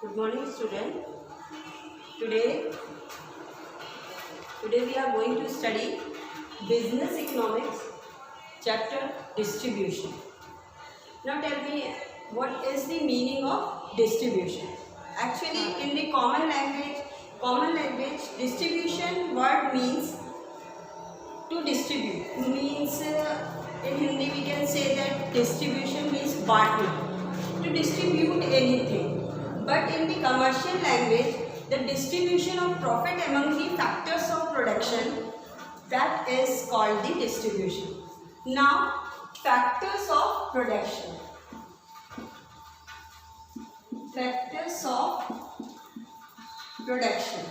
Good morning, student. Today we are going to study business economics, chapter distribution. Now tell me, what is the meaning of distribution? Actually, in the common language, distribution word means to distribute. Means in Hindi we can say that distribution means बांटना, to distribute anything. But in the commercial language, the distribution of profit among the factors of production, that is called the distribution. Now, factors of production. Factors of production.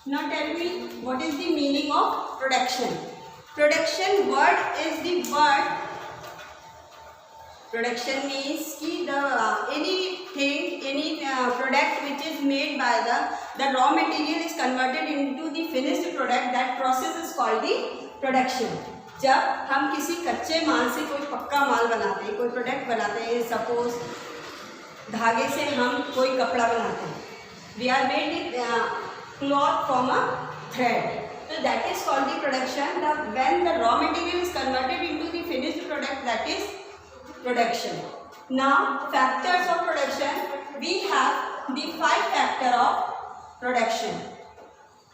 Now tell me, what is the meaning of production? Production word is the word. Production means ki any product which is made by the raw material is converted into the finished product. That process is called the production. जब हम किसी कच्चे माल से कोई पक्का माल बनाते हैं, कोई प्रोडक्ट बनाते हैं, सपोज धागे से हम कोई कपड़ा बनाते हैं, we are made the cloth from a thread. So that is called the production. When the raw material is converted into the finished product, that is production. Now, factors of production, we have the 5 factors of production.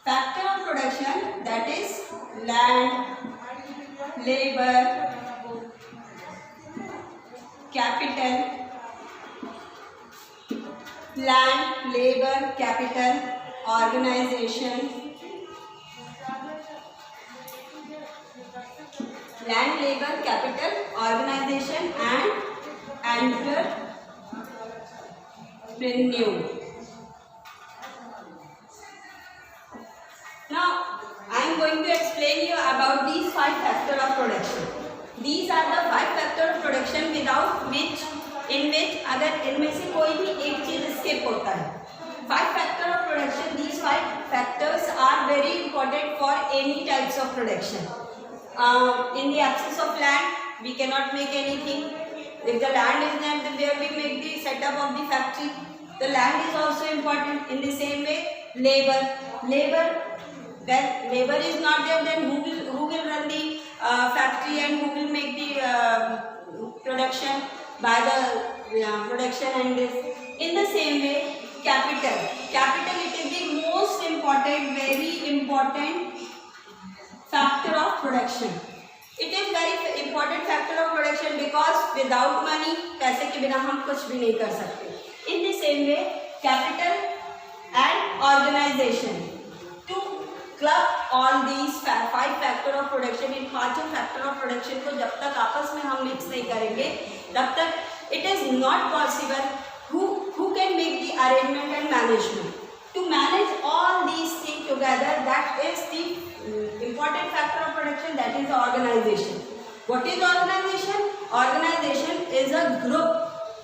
Factor of production, that is land, labor, capital. Land, labor, capital, organization. Land, labor, capital, organization and entrepreneur. Now, I am going to explain you about these 5 factors of production. These are the 5 factors of production without which, in which अगर इनमें से कोई भी एक चीज escape होता है. 5 factors of production. These 5 factors are very important for any types of production. In the absence of land, we cannot make anything. If the land is not there, we make the setup of the factory. The land is also important. In the same way, labor. When labor is not there, then who will run the factory and who will make the production by the production and this. In the same way, capital. It is the most important, very important factor of production. It is very important factor of production because without money, पैसे के बिना हम कुछ भी नहीं कर सकते. In the same way, capital and organization. To club all these 5 factor of production, in 5 factor of production को जब तक आपस में हम mix नहीं करेंगे, तब तक it is not possible. Who can make the arrangement and management? To manage all these things together, that is the important factor of production, that is the organization. What is organization? Organization is a group.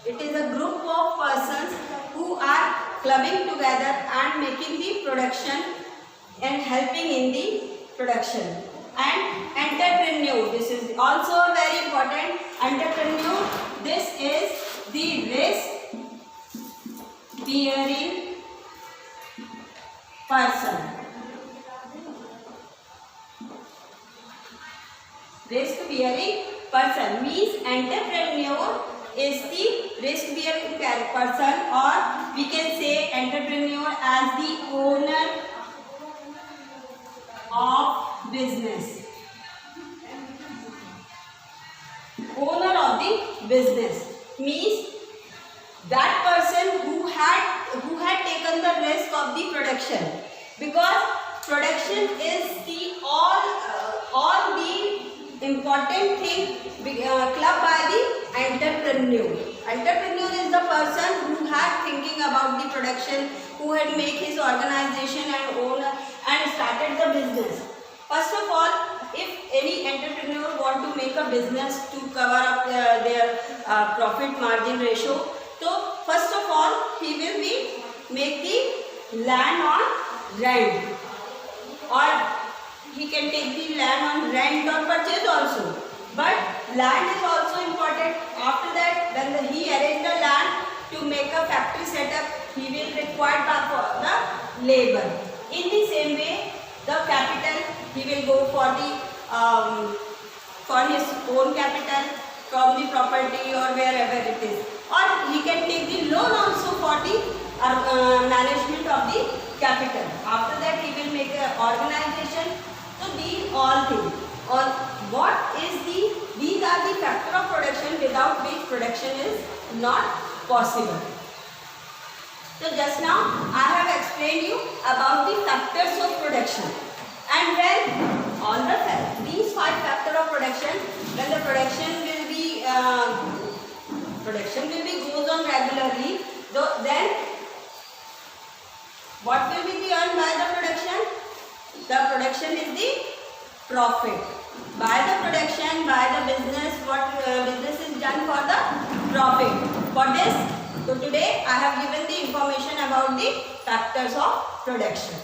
It is a group of persons who are clubbing together and making the production and helping in the production. And entrepreneur, this is also very important. Entrepreneur, this is the risk bearing person. Risk bearing person means entrepreneur is the risk bearing person, or we can say entrepreneur as the owner of business. Owner of the business means that person who had taken the risk of the production, because production is the all the important thing clubbed by the entrepreneur. Entrepreneur is the person who had thinking about the production, who had made his organization and owner and started the business. First of all, if any entrepreneur want to make a business to cover up their profit margin ratio, so first of all he will make the land on rent, or he can take the land on rent or purchase also. But land is also important. After that, when he arrange the land, labor. In the same way, the capital, he will go for his own capital from the property or wherever it is, or he can take the loan also for the management of the capital. After that, he will make an organization. So these all things, or what is these are the factor of production without which production is not possible. So just now I have explained you about the factors of production, and when on these 5 factors of production, when the production will be goes on regularly, then what will be earned by the production? The production is the profit. By the production, by the business, what business is done for the profit. For this, so today I have given the information about the factors of production.